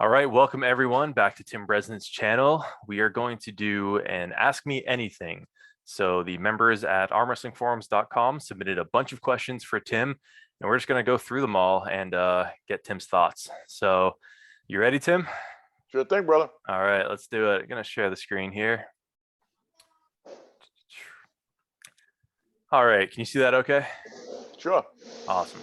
All right, welcome everyone back to Tim Bresnan's channel. We are going to do an Ask Me Anything. So the members at armwrestlingforums.com submitted a bunch of questions for Tim, and we're just going to go through them all and get Tim's thoughts. So you ready, Tim? Sure thing, brother. All right, let's do it. I'm going to share the screen here. All right, can you see that okay? Sure. Awesome.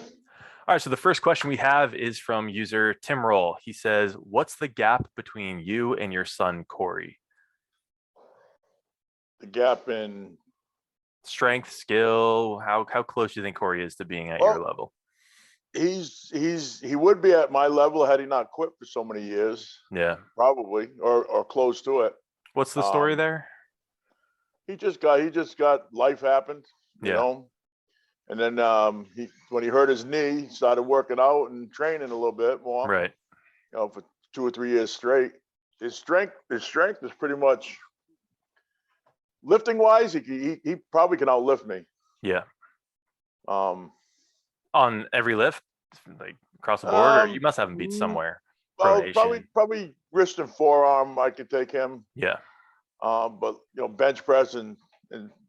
All right, so the first question we have is from user Tim Roll. He says, what's the gap between you and your son, Corey? The gap in strength, skill, how close do you think Corey is to being at your level? He would be at my level had he not quit for so many years. Yeah. Probably, or close to it. What's the story there? He just got life happened, you know. And then when he hurt his knee, he started working out and training a little bit more. Right. You know, for 2 or 3 years straight. His strength is pretty much lifting wise. He probably can outlift me. Yeah. On every lift, like across the board, or you must have him beat somewhere. Well, probably wrist and forearm. I could take him. Yeah. But you know, bench press and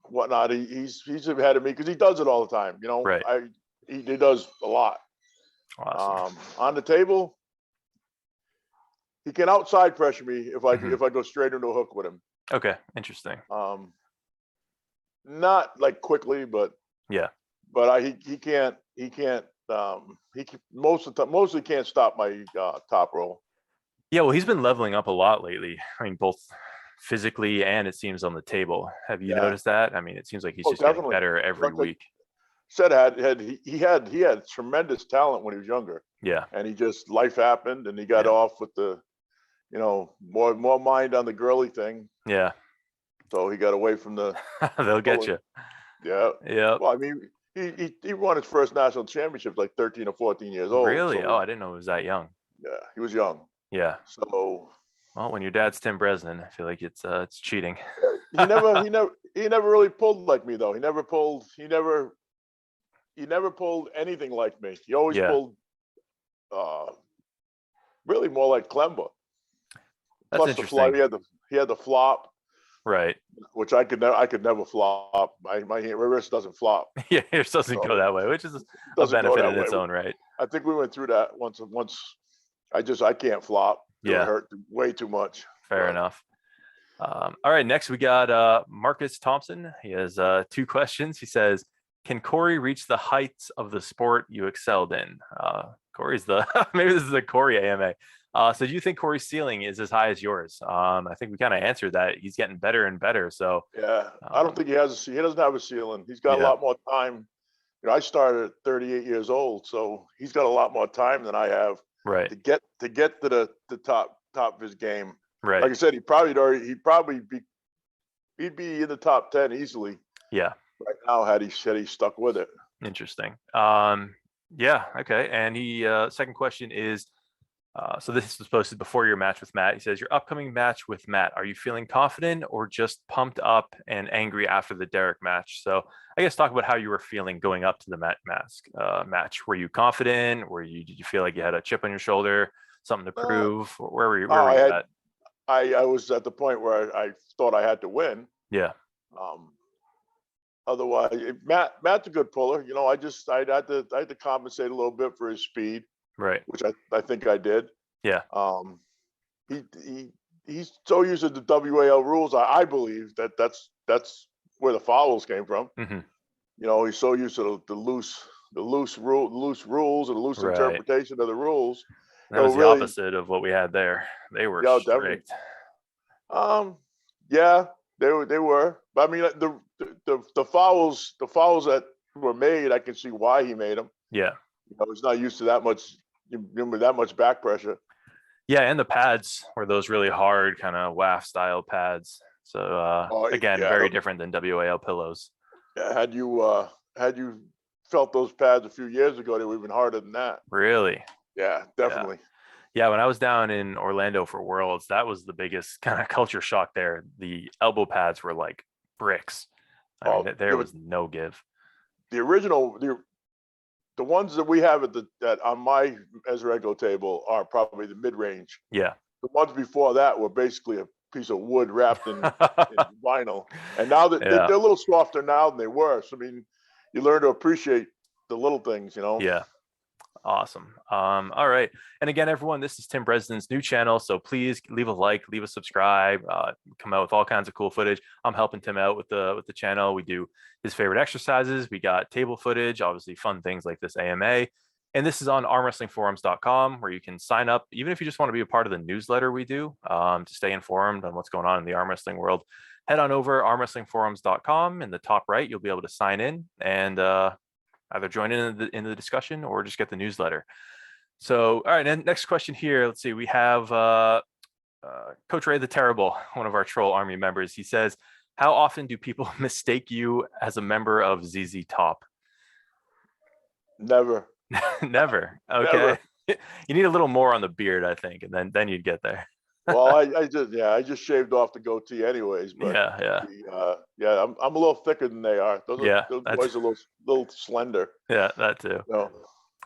whatnot. He's ahead of me because he does it all the time. You know, right. He does a lot. Awesome. On the table, he can outside pressure me if I go straight into a hook with him. Okay, interesting. Not like quickly, but yeah. But mostly can't stop my top roll. Yeah, well, he's been leveling up a lot lately. I mean, both physically and it seems on the table. Have you noticed that? I mean, it seems like he's just getting better every week. He had tremendous talent when he was younger. Yeah. And he just life happened and he got off with the, you know, more mind on the girly thing. Yeah. So he got away from the they'll get you. Yeah. Yeah. Well, I mean, he won his first national championship like 13 or 14 years old. Really? So, I didn't know he was that young. Yeah, he was young. Yeah. So well, when your dad's Tim Bresnan, I feel like it's cheating. he never really pulled like me though. He never pulled anything like me. He always pulled really more like Klemba. That's plus interesting. The flop, he had the flop. Right. Which I could never flop. My wrist doesn't flop. Yeah, yours doesn't go that way, which is a benefit in its own right. I think we went through that once. I can't flop. It would hurt way too much. Fair enough. All right, next we got Marcus Thompson. He has 2 questions. He says, can Corey reach the heights of the sport you excelled in? Corey's the maybe this is a Corey AMA. So do you think Corey's ceiling is as high as yours? I think we kind of answered that. He's getting better and better. So yeah, I don't think he doesn't have a ceiling. He's got a lot more time. You know, I started at 38 years old, so he's got a lot more time than I have. Right. To get to the top of his game. Right. Like I said, he'd be in the top 10 easily. Yeah. Right now, had he stuck with it. Interesting. Yeah. Okay. And he second question is, so this was posted before your match with Matt. He says, your upcoming match with Matt, are you feeling confident or just pumped up and angry after the Derek match? So I guess talk about how you were feeling going up to the match. Were you confident? Did you feel like you had a chip on your shoulder, something to prove? Where were you at? I was at the point where I thought I had to win. Yeah. Otherwise, Matt's a good puller. You know, I had to compensate a little bit for his speed. Right. Which I think I did. Yeah. He's so used to the WAL rules. I believe that's where the fouls came from. Mm-hmm. You know, he's so used to the loose rules and the loose interpretation of the rules. That was the opposite of what we had there. They were strict. Yeah, they were. But I mean, the fouls that were made, I can see why he made them. Yeah. You know, he's not used to that much back pressure. Yeah, and the pads were those really hard kind of WAF style pads. So again, very different than WAL pillows. Yeah, had you felt those pads a few years ago, they were even harder than that. Really? Yeah, definitely. Yeah, when I was down in Orlando for Worlds, that was the biggest kind of culture shock there. The elbow pads were like bricks. I mean, there was no give. The the ones that we have that on my Ezrego table are probably the mid range. Yeah. The ones before that were basically a piece of wood wrapped in vinyl, and now that Yeah. they're a little softer now than they were. So I mean, you learn to appreciate the little things, you know. Yeah. Awesome. All right. And again, everyone, this is Tim Bresnan's new channel. So please leave a like, leave a subscribe, come out with all kinds of cool footage. I'm helping Tim out with the channel. We do his favorite exercises. We got table footage, obviously fun things like this AMA. And this is on armwrestlingforums.com, where you can sign up, even if you just want to be a part of the newsletter we do, to stay informed on what's going on in the arm wrestling world. Head on over armwrestlingforums.com. In the top right, you'll be able to sign in and either join in the discussion or just get the newsletter. So, all right, and next question here. Let's see. We have Coach Ray the Terrible, one of our Troll Army members. He says, "How often do people mistake you as a member of ZZ Top?" Never. Never. Okay. Never. You need a little more on the beard, I think, and then you'd get there. Well, I just shaved off the goatee anyways, but Yeah. I'm a little thicker than they are. Those that's- boys are a little slender. Yeah, that too. No.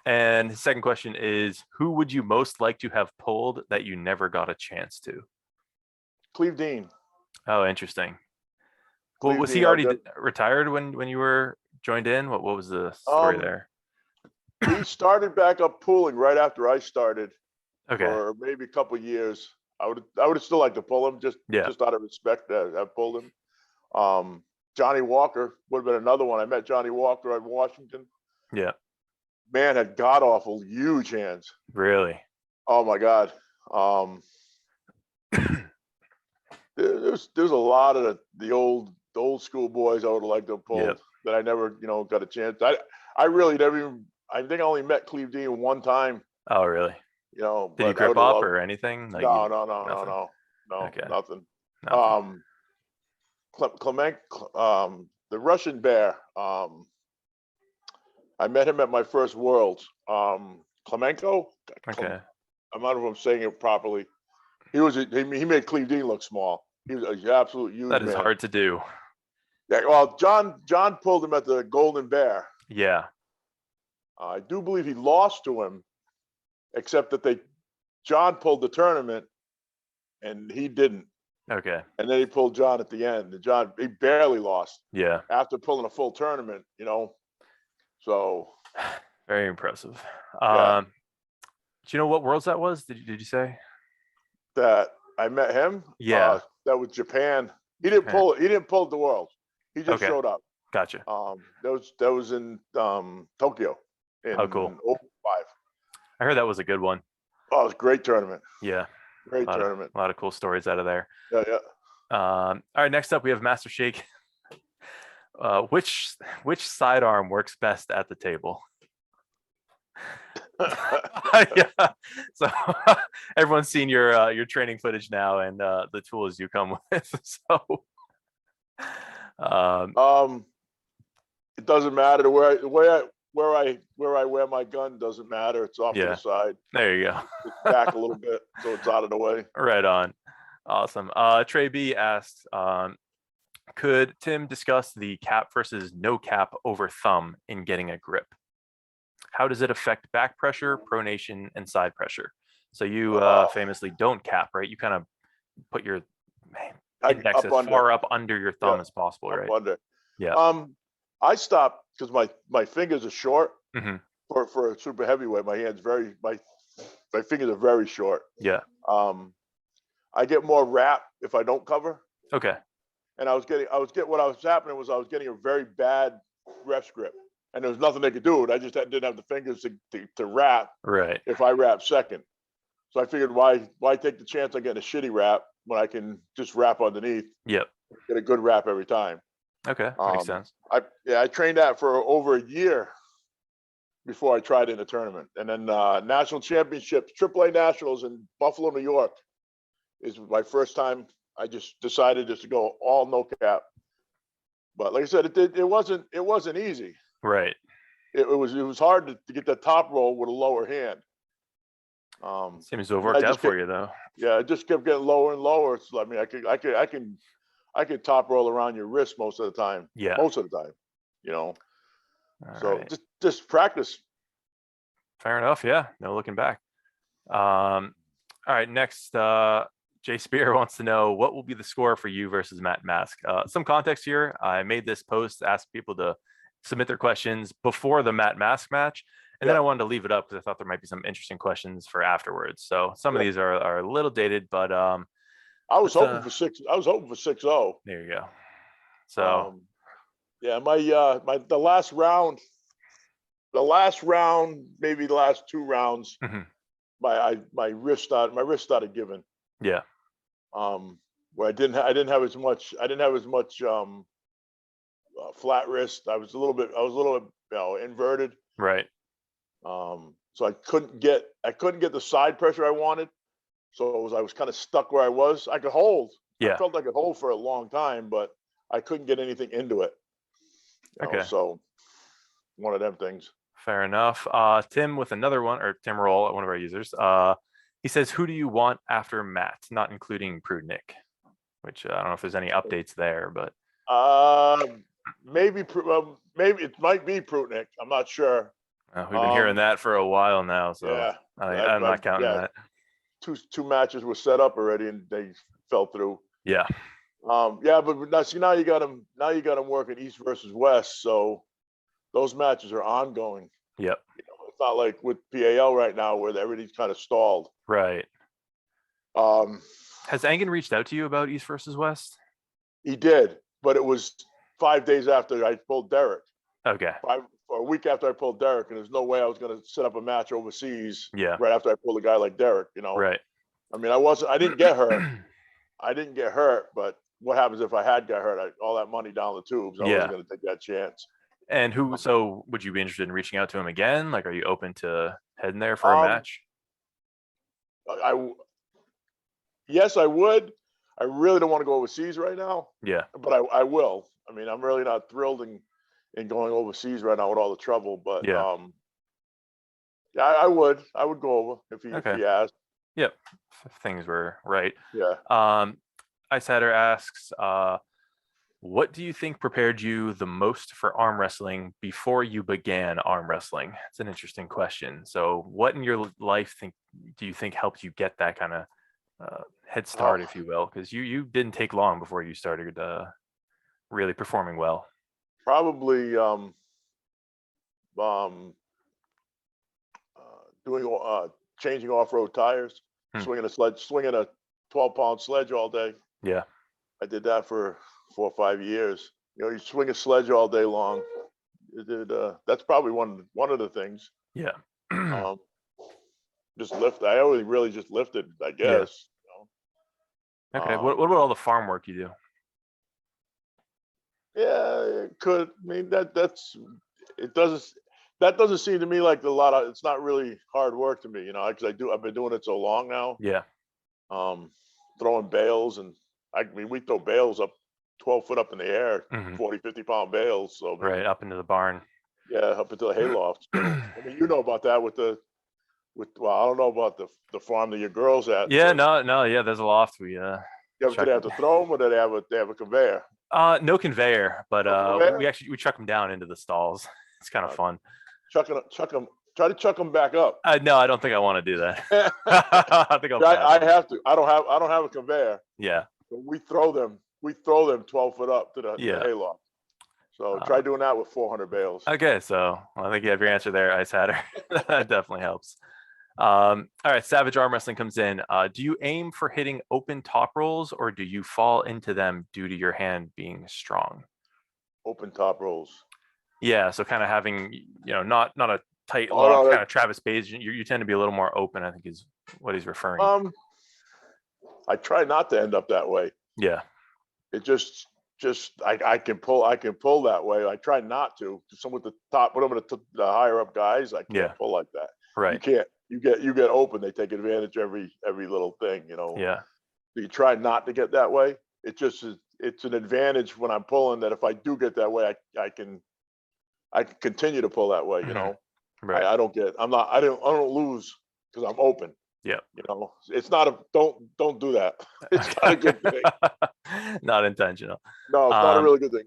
And his second question is, who would you most like to have pulled that you never got a chance to? Cleve Dean. Oh, interesting. Well, Cleve was Dean, he already retired when you were joined in? What was the story there? He started back up pooling right after I started. Okay. For maybe a couple of years. I would have still liked to pull him just out of respect that I pulled him. Johnny Walker would have been another one. I met Johnny Walker in Washington. Yeah. Man had god awful huge hands. Really? Oh my God. There's a lot of the old school boys I would have liked to have pulled that I never, got a chance. I really never even, I think I only met Cleve Dean one time. Oh, really? Did he grip up or anything? Like no, Okay. Nothing. Clement, the Russian Bear. I met him at my first Worlds. Klemenko. Okay. I'm not sure if I'm saying it properly. He made Cleve Dean look small. He was an absolute huge That is man. hard to do. Yeah, well, John pulled him at the Golden Bear. Yeah. I do believe he lost to him, except that John pulled the tournament and he didn't. Okay. And then he pulled John at the end. And John, he barely lost. Yeah. After pulling a full tournament, So very impressive. Yeah. Do you know what Worlds that was? Did you say? That I met him? Yeah. That was Japan. He didn't pull it. He didn't pull the World. He just showed up. Gotcha. That was in Tokyo. Oh, cool. 2005. I heard that was a good one. Oh, it was a great tournament. Yeah. Great tournament. A lot of cool stories out of there. Yeah. All right, next up we have Master Shake. Which sidearm works best at the table? Yeah. So everyone's seen your training footage now and the tools you come with. So it doesn't matter where I wear my gun doesn't matter. It's off to the side. There you go. It's back a little bit so it's out of the way. Right on. Awesome. Trey B asked, could Tim discuss the cap versus no cap over thumb in getting a grip? How does it affect back pressure, pronation, and side pressure? So you famously don't cap, right? You kind of put your index as far up under your thumb as possible, right? Under. Yeah. I stopped because my fingers are short for a super heavyweight. My fingers are very short. Yeah. I get more wrap if I don't cover. Okay. And what was happening was I was getting a very bad ref's grip, and there was nothing they could do. I just didn't have the fingers to wrap. Right. If I wrap second, so I figured why take the chance on getting a shitty wrap when I can just wrap underneath. Yep. Get a good wrap every time. Okay, makes sense. I trained that for over a year before I tried it in a tournament, and then national championships, AAA nationals in Buffalo, New York, is my first time. I just decided just to go all no cap. But like I said, it wasn't easy. Right. It was hard to get the top roll with a lower hand. Seems to have worked out for you though. Yeah, it just kept getting lower and lower. So I mean, I could top roll around your wrist most of the time. Yeah. Most of the time, All So right. just practice. Fair enough. Yeah. No looking back. All right. Next, Jay Spear wants to know what will be the score for you versus Matt Mask. Some context here. I made this post to ask people to submit their questions before the Matt Mask match. And then I wanted to leave it up because I thought there might be some interesting questions for afterwards. So some of these are a little dated, but I was hoping for 6-0. There you go. So yeah, the last round, maybe the last 2 rounds, my wrist started giving. Yeah. Where I didn't have as much flat wrist. I was a little bit inverted. Right. So I couldn't get the side pressure I wanted. So I was kind of stuck where I was. I could hold. Yeah. I felt I could hold for a long time, but I couldn't get anything into it. So one of them things. Fair enough. Tim with another one, or Tim Roll, one of our users. He says, "Who do you want after Matt?" Not including Prudnick, which I don't know if there's any updates there, but maybe it might be Prudnick. I'm not sure. we've been hearing that for a while now, so yeah, I'm not counting that. Two matches were set up already, and they fell through. Yeah. But now you got him working East versus West, so those matches are ongoing. Yep. It's not like with PAL right now where everything's kind of stalled. Right. Has Angan reached out to you about East versus West? He did, but it was 5 days after I pulled Derek. Okay. Or a week after I pulled Derek, and there's no way I was going to set up a match overseas. Yeah. Right after I pulled a guy like Derek, Right. I mean, I didn't get hurt. But what happens if I had got hurt? All that money down the tubes. I wasn't going to take that chance. And so would you be interested in reaching out to him again? Like, are you open to heading there for a match? Yes, I would. I really don't want to go overseas right now. Yeah. But I will. I mean, I'm really not thrilled in going overseas right now with all the trouble. But I would go over if he asked. Yep. If things were right. Yeah. Ice Hatter asks, what do you think prepared you the most for arm wrestling before you began arm wrestling? It's an interesting question. So what in your life do you think helped you get that kind of head start, if you will? Because you didn't take long before you started really performing well. Probably doing changing off-road tires, swinging a 12-pound sledge all day. Yeah. I did that for 4 or 5 years. You swing a sledge all day long. That's probably one of the things. Yeah. Just lift. I always really just lifted, I guess. Yeah. Okay. What about all the farm work you do? Yeah, it could. I mean, that doesn't seem to me like a lot of. It's not really hard work to me, because I've been doing it so long now. Yeah. Throwing bales, and we throw bales up 12 foot up in the air, 40, 50-pound bales. So right up into the barn. Yeah, up into the hayloft. So, I mean, you know about that well, I don't know about the farm that your girl's at. Yeah, no, yeah, there's a loft. Do they have to throw them, or do they have a conveyor? No conveyor, but we chuck them down into the stalls. It's kind of fun. Chuck them. Try to chuck them back up. No, I don't think I want to do that. I think I have to. I don't have a conveyor. Yeah. So we throw them 12 foot up to the hayloft. So try doing that with 400 bales. Okay, so I think you have your answer there, Ice Hatter. That definitely helps. All right, Savage Arm Wrestling comes in. Do you aim for hitting open top rolls, or do you fall into them due to your hand being strong? Open top rolls. Yeah, so kind of having, not a tight lock, kind of Travis Page. You tend to be a little more open, I think is what he's referring. I try not to end up that way. Yeah. It just I can pull that way. I try not to. Some with the top, when I'm the higher up guys, I can't pull like that. Right. You can't. You get open. They take advantage of every little thing. Yeah. So you try not to get that way. It's an advantage when I'm pulling, that if I do get that way, I can continue to pull that way. Right. I don't lose because I'm open. Yeah. It's not don't do that. It's not a good thing. Not intentional. No, it's not a really good thing.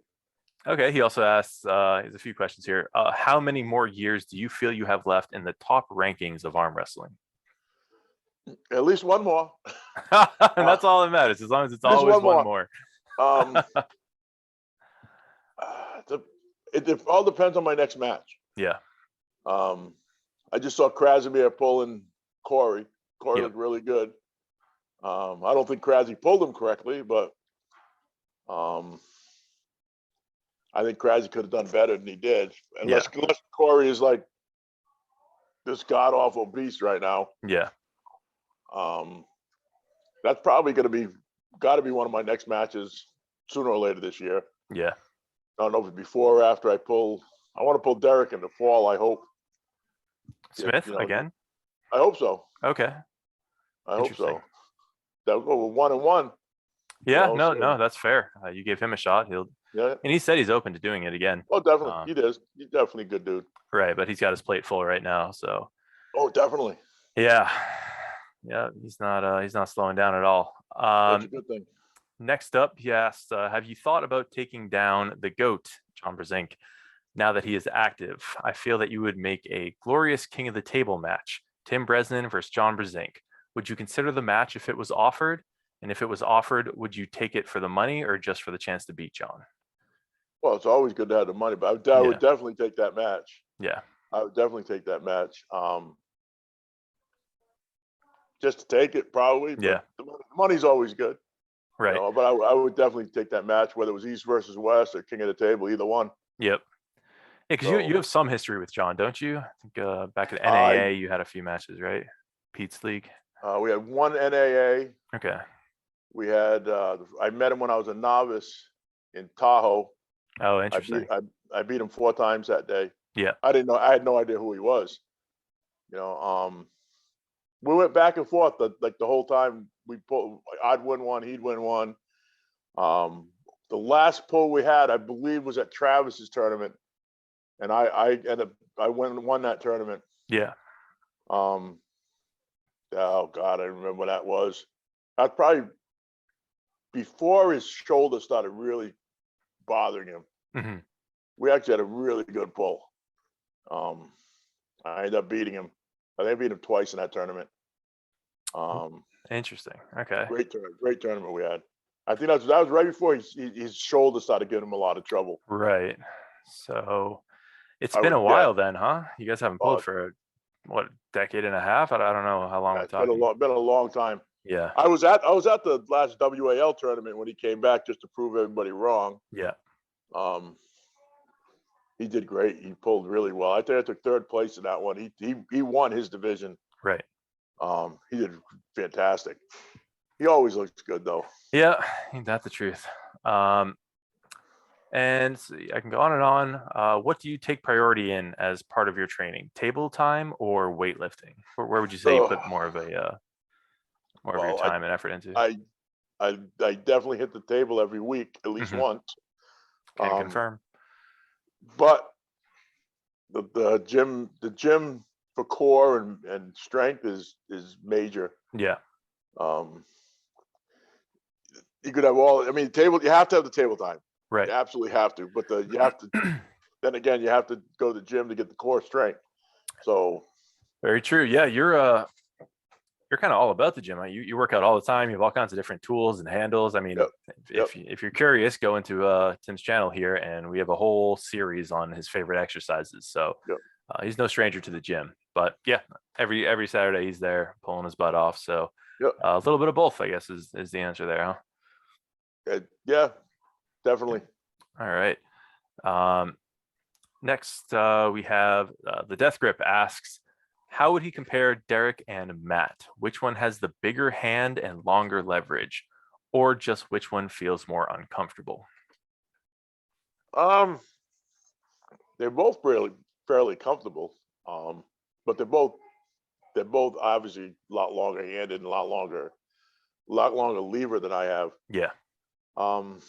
Okay. He also asks, there's a few questions here. How many more years do you feel you have left in the top rankings of arm wrestling? At least one more. And Uh, that's all that matters, as long as it's just always one one more. more. Um, it all depends on my next match. Yeah. Um, I just saw Krasimir pulling Corey. Corey Yep. looked really good. I don't think Krasi pulled him correctly, but um, I think Krasi could have done better than he did. Yeah. Unless Corey is like this god awful beast right now. Yeah. Um, that's probably got to be one of my next matches sooner or later this year. Yeah. I don't know if it's before or after I pull. I want to pull Derek in the fall. I hope. Smith again. I hope so. Okay. I hope Interesting. so. That will go 1-1. Yeah. No. So No. That's fair. You gave him a shot. yeah. And he said he's open to doing it again. Oh, definitely. Um, He is. He's definitely a good dude. right. But he's got his plate full right now. So Oh, definitely. yeah. Yeah. He's not slowing down at all. That's a good thing. Next up, he asked, have you thought about taking down the GOAT, John Brzenk, now that he is active? I feel that you would make a glorious king of the table match, Tim Bresnan versus John Brzenk. Would you consider the match if it was offered? And if it was offered, would you take it for the money or just for the chance to beat John? Well, it's always good to have the money, but I would Yeah. definitely take that match. Yeah. I would definitely take that match. Just to take it, probably, Yeah. but the money's always good. Right. But I would definitely take that match, whether it was East versus West or King of the Table, either one. Yep. Yeah, because you So have some history with John, don't you? I think back at I NAA, you had a few matches, right? Pete's League. we had one NAA. Okay. We had I met him when I was a novice in Tahoe. Oh, I beat interesting. I beat him 4 times that day. Yeah. I didn't know. I had no idea who he was. We went back and forth like the whole time. I'd win one, he'd win one. The last pull we had, I believe, was at Travis's tournament, and I went and won that tournament. Yeah. Oh God, I remember what that was. That's probably before his shoulder started really bothering him. Hmm. We actually had a really good pull. I ended up beating him. I think I beat him twice in that tournament. Interesting. Okay. Great tournament we had. I think that was right before his shoulder started giving him a lot of trouble. Right. So it's I been would, a yeah, while then, huh? You guys haven't pulled for what, decade and a half? I don't know how long we're it's talking. been a long time. Yeah. I was at the last WAL tournament when he came back just to prove everybody wrong. Yeah. Um, he did great. He pulled really well. I think I took third place in that one. He won his division. Right. He did fantastic. He always looks good though. Yeah. Ain't that the truth? And I can go on and on. What do you take priority in as part of your training? Table time or weightlifting? Where would you say you So, put more of your well, time and effort into? I I definitely hit the table every week at least Hmm. once. Can Um, confirm. but the gym for core and strength is major. Yeah. Um, you could have all. I mean, table. You have to have the table time. You Right. absolutely have to. But you have to. Then again, you have to go to the gym to get the core strength. So Very true. Yeah, you're kind of all about the gym. You work out all the time. You have all kinds of different tools and handles. I mean, yep, yep, if you're curious, go into Tim's channel here, and we have a whole series on his favorite exercises. So yep, he's no stranger to the gym. But yeah, every Saturday he's there pulling his butt off. So yep. a little bit of both, I guess, is the answer there, huh? Yeah, definitely. All right. Next, we have the Death Grip asks, how would he compare Derek and Matt? Which one has the bigger hand and longer leverage, or just which one feels more uncomfortable? Um, they're both fairly comfortable. But they're both obviously a lot longer handed and a lot longer lever than I have. Yeah, Um,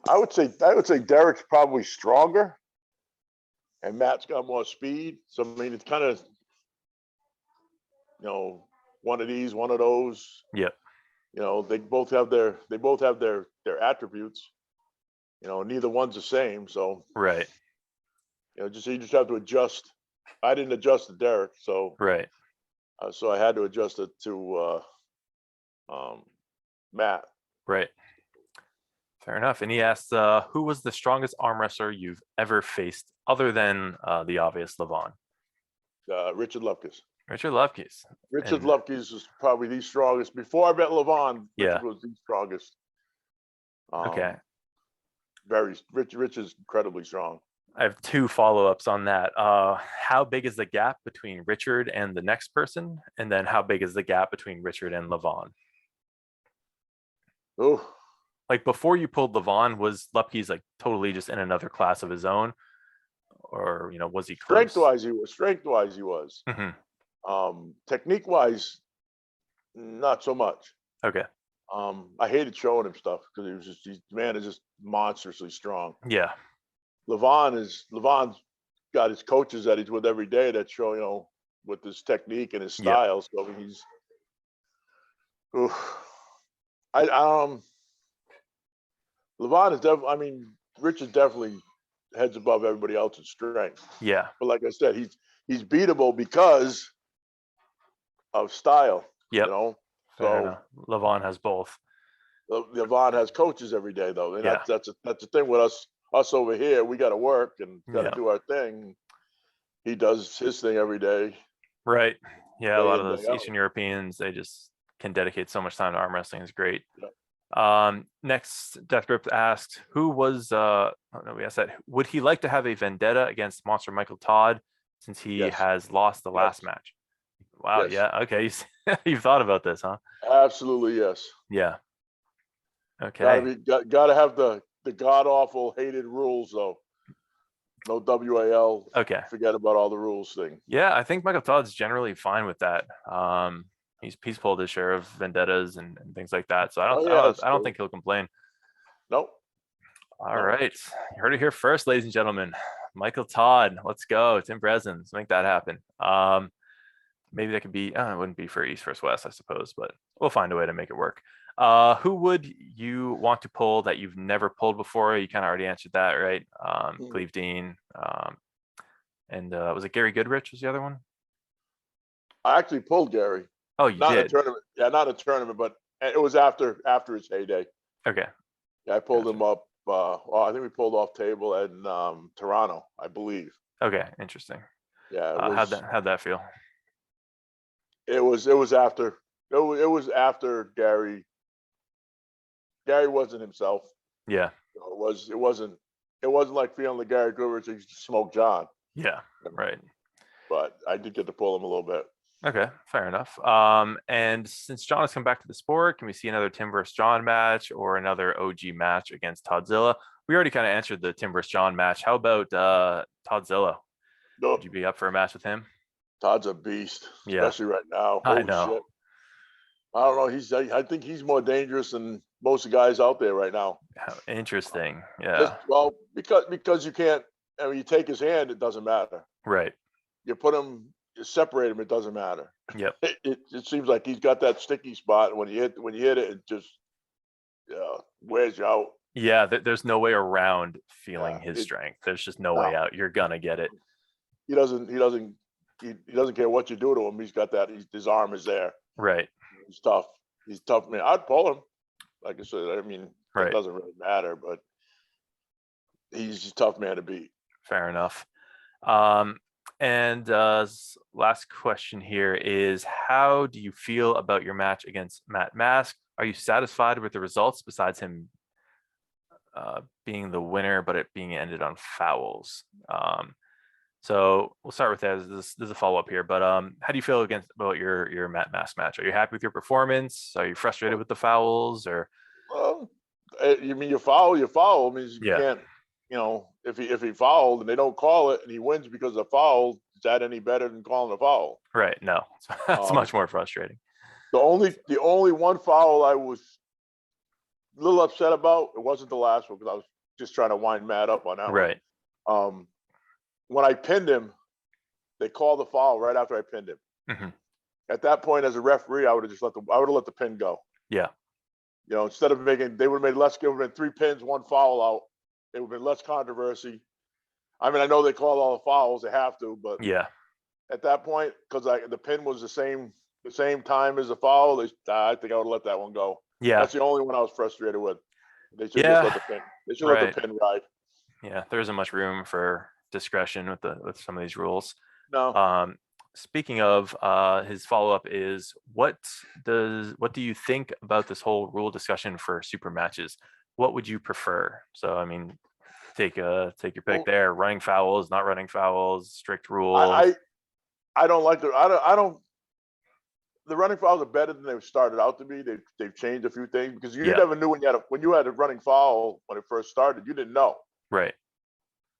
I would say Derek's probably stronger, and Matt's got more speed. So I mean, it's kind of one of these, one of those. yeah, They both have their attributes. neither one's the same. So, Right. you just have to adjust. I didn't adjust to Derek, so Right. I had to adjust it to Matt. Right. Fair enough. And he asked, who was the strongest arm wrestler you've ever faced, other than the obvious Levon? Richard Lupkes. Richard Lupkes. Richard And Lupkes was probably the strongest. Before I met Levon, yeah. Richard was the strongest. Okay. Rich is incredibly strong. I have two follow-ups on that. How big is the gap between Richard and the next person? And then how big is the gap between Richard and Levon? Oh, Like before you pulled Levon, was Lupkes like totally just in another class of his own? Or, was he close? Strength-wise, he was. Technique-wise, not so much. Okay. I hated showing him stuff because the man is just monstrously strong. Yeah. Levon's got his coaches that he's with every day that show, with his technique and his style. So he's, Levon is definitely, Rich is definitely heads above everybody else in strength. Yeah. But like I said, he's beatable because of style. Yep. Fair So enough. Levon has both. Levon has coaches every day though. And Yeah. that's the thing with us over here. We got to work and got to Yeah. do our thing. He does his thing every day. Right. Yeah. A Day lot in, of day those out. Eastern Europeans, they just can dedicate so much time to arm wrestling. It's great. Yeah. Next, Death Grip asked, who was, we asked that, would he like to have a vendetta against Monster Michael Todd since he Yes. has lost the last match? Wow. Yes. Yeah. Okay. You've thought about this, huh? Absolutely, yes. Yeah. Okay. Gotta have the god awful hated rules though. No WAL. Okay. Forget about all the rules thing. Yeah, I think Michael Todd's generally fine with that. He's pulled his share of vendettas and things like that, so I don't think he'll complain. Nope. All right, you heard it here first, ladies and gentlemen. Michael Todd, let's go. Tim Bresnan, let's make that happen. Maybe that could be. It wouldn't be for East versus West, I suppose, but we'll find a way to make it work. Who would you want to pull that you've never pulled before? You kind of already answered that, right? Cleve Dean. And was it Gary Goodrich was the other one? I actually pulled Gary. Oh, you not did? In a tournament. Yeah, not a tournament, but it was after his heyday. Okay. Yeah, I pulled him up. I think we pulled off table in Toronto, I believe. Okay, interesting. Yeah. How'd that feel? It was after Gary. Gary wasn't himself. Yeah. It wasn't like feeling the Gary Goodrich smoked John. Yeah. Right. But I did get to pull him a little bit. Okay, fair enough. And since John has come back to the sport, can we see another Tim versus John match or another OG match against Toddzilla? We already kind of answered the Tim versus John match. How about Toddzilla? Would you be up for a match with him? Todd's a beast, Yeah. especially right now. I know. Shit. I don't know. I think he's more dangerous than most of the guys out there right now. Interesting. Yeah. Because you can't. I mean, you take his hand, it doesn't matter. Right. You put him, you separate him, it doesn't matter. Yep. It seems like he's got that sticky spot, and when you hit it, it just wears you out. Yeah. There's no way around feeling his strength. There's just no way out. You're gonna get it. He doesn't care what you do to him. He's got that. His arm is there. Right. He's tough. He's tough, man. I'd pull him. Like I said, Right. It doesn't really matter, but he's a tough man to beat. Fair enough. And last question here is, how do you feel about your match against Matt Mask? Are you satisfied with the results besides him being the winner, but it being ended on fouls? So we'll start with that. There's a follow-up here, but how do you feel about your Matt Mask match? Are you happy with your performance? Are you frustrated with the fouls, or? Well, you mean you foul? Means you can't. If he fouled and they don't call it and he wins because of the foul, is that any better than calling a foul? Right. No, it's much more frustrating. The only one foul I was a little upset about, it wasn't the last one because I was just trying to wind Matt up on that right. one. When I pinned him, they called the foul right after I pinned him. Mm-hmm. At that point, as a referee, I would have let the pin go. Yeah. Instead of they would have made less. It would have been 3 pins, 1 foul out. it would have been less controversy. I mean, I know they call all the fouls; they have to, but Yeah. at that point, because the pin was the same time as the foul, I think I would have let that one go. Yeah. That's the only one I was frustrated with. They should just Yeah. let the pin. They should let Right. the pin ride. Yeah. There isn't much room for discretion with some of these rules. No, Speaking of, his follow-up is what do you think about this whole rule discussion for super matches? What would you prefer? So I mean, take your pick well, there. Running fouls, not running fouls, strict rules. I I don't like the I don't. The running fouls are better than they started out to be. They've changed a few things because you Yeah. never knew when you had a running foul when it first started. You didn't know. Right.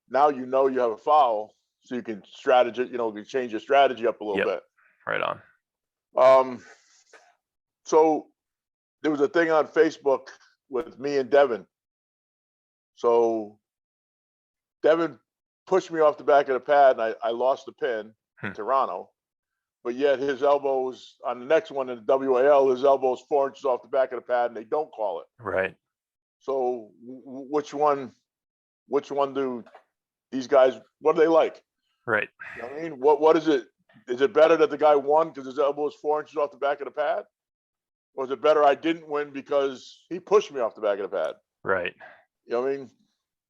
Now you know you have a foul, so you can you change your strategy up a little Yep. bit. Right on. So there was a thing on Facebook with me and Devin. So Devin pushed me off the back of the pad, and I lost the pin in Toronto. But yet his elbows on the next one in the WAL, his elbows 4 inches off the back of the pad, and they don't call it. Right. So which one do these guys? What do they like? Right. You know what I mean, what is it? Is it better that the guy won because his elbow is 4 inches off the back of the pad, or is it better I didn't win because he pushed me off the back of the pad? Right. You know what I mean?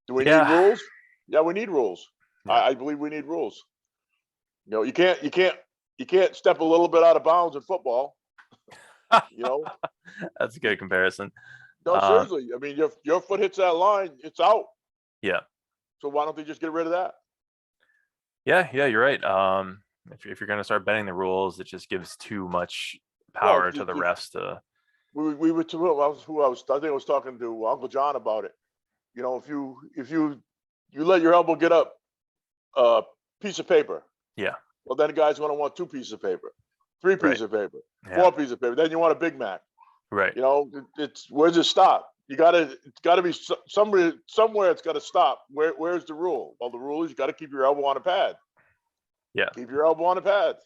Do we need Yeah. rules? Yeah, we need rules. Yeah. I believe we need rules. You know, you can't step a little bit out of bounds in football. You know, That's a good comparison. no, seriously. I mean, your foot hits that line, it's out. Yeah. So why don't they just get rid of that? Yeah. Yeah. You're right. If you're going to start bending the rules, it just gives too much Well, power to the refs to. we were to who I was. I think I was talking to Uncle John about it. You know, if you let your elbow get up a piece of paper, Yeah. well, then the guy's going to want 2 pieces of paper, 3 Right. pieces of paper, Yeah. 4 pieces of paper. Then you want a Big Mac. Right. You know, it's where's it stop? It's got to be somewhere. It's got to stop. Where's the rule? Well, the rule is you got to keep your elbow on the pad. Yeah. Keep your elbow on the pad.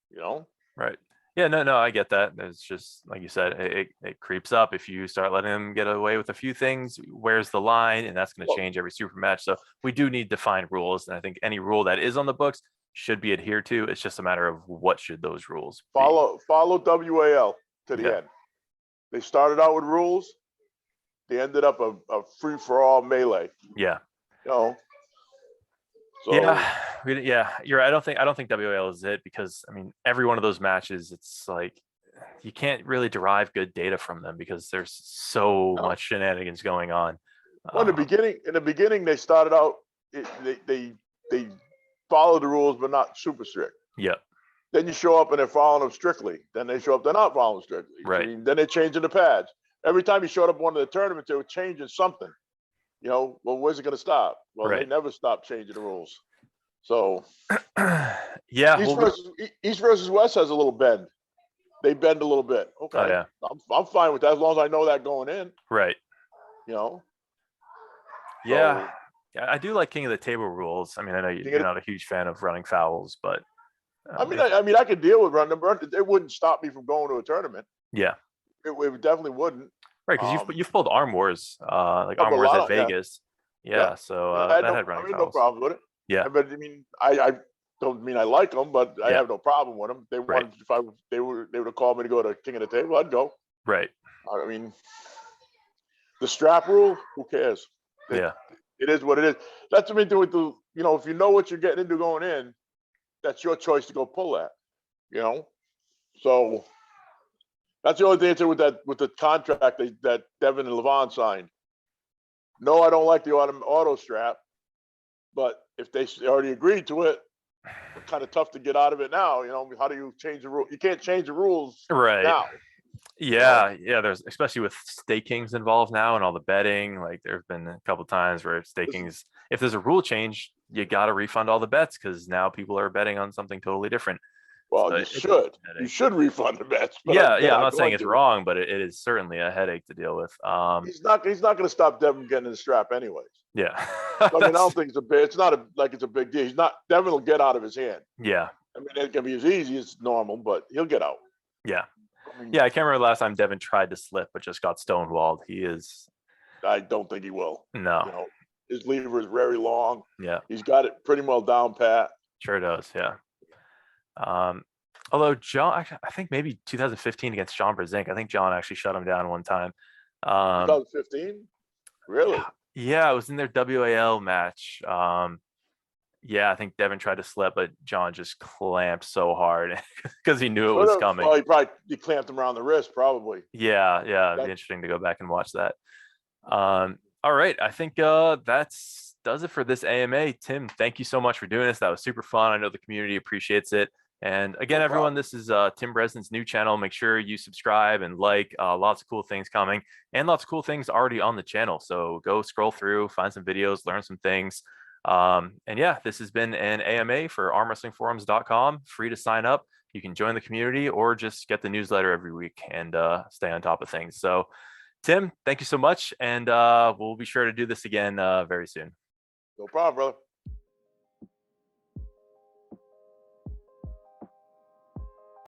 You know. Right. Yeah. No, I get that. It's just like you said, it creeps up if you start letting them get away with a few things. Where's the line? And that's going to change every super match. So we do need defined rules, and I think any rule that is on the books should be adhered to. It's just a matter of what should those rules be. Follow WAL to the end. They started out with rules. They ended up a free for all melee. Yeah. You know. So, yeah, you're right. I don't think WAL is it, because I mean every one of those matches, it's like you can't really derive good data from them because there's so much shenanigans going on. Well, in the beginning, they started out. They follow the rules, but not super strict. Yeah. Then you show up and they're following them strictly. Then they show up, they're not following strictly. Right. I mean, then they're changing the pads. Every time you showed up one of the tournaments, they were changing something. You know, well, where's it going to stop? Well, Right. they never stop changing the rules. So, yeah, East versus West has a little bend. They bend a little bit. Okay. Oh, yeah. I'm fine with that as long as I know that going in. Right. You know. Yeah. Yeah, I do like King of the Table rules. I mean, I know you're not a huge fan of running fouls, but I mean, I could deal with running them. It wouldn't stop me from going to a tournament. Yeah. It definitely wouldn't. Right, because you've pulled Arm Wars, like Arm Wars at Vegas. Yeah. So I had running fouls. no problem with it. Yeah. But I mean, I don't mean I like them, but I have no problem with them. They wanted they would have called me to go to King of the Table, I'd go. Right. I mean, the strap rule, who cares? It is what it is. That's what I mean. If you know what you're getting into going in, that's your choice to go pull that. You know, so that's the only thing I said with the contract that Devin and Levon signed. No, I don't like the auto strap, but if they already agreed to it, it's kind of tough to get out of it now. You know, how do you change the rule? You can't change the rules now. Yeah, there's, especially with stakings involved now and all the betting, like there have been a couple of times where stakings, if there's a rule change, you got to refund all the bets because now people are betting on something totally different. Well, so you should refund the bets. But I'm not saying it's wrong, but it is certainly a headache to deal with. He's not going to stop Devin from getting in the strap anyways. Yeah. I mean, I don't think it's not it's a big deal. Devin will get out of his hand. Yeah. I mean, it can be as easy as normal, but he'll get out. Yeah. I can't remember the last time Devin tried to slip, but just got stonewalled. I don't think he will. No. You know, His lever is very long. Yeah, He's got it pretty well down pat. sure does. Yeah. Although John, I think maybe 2015 against John Brzenk, I think John actually shut him down one time. 2015? Really? Yeah, it was in their WAL match. Yeah, I think Devin tried to slip, but John just clamped so hard because he knew it was coming. Well, he clamped him around the wrist, probably. Yeah, it'd be interesting to go back and watch that. All right, I think that's does it for this AMA. Tim, thank you so much for doing this. That was super fun. I know the community appreciates it. And again, No everyone, problem. this is Tim Bresnan's new channel. Make sure you subscribe and like. Lots of cool things coming and lots of cool things already on the channel. So go scroll through, find some videos, learn some things. And yeah, this has been an AMA for armwrestlingforums.com. Free to sign up. You can join the community or just get the newsletter every week and stay on top of things. So Tim, thank you so much. And we'll be sure to do this again very soon. No problem, brother.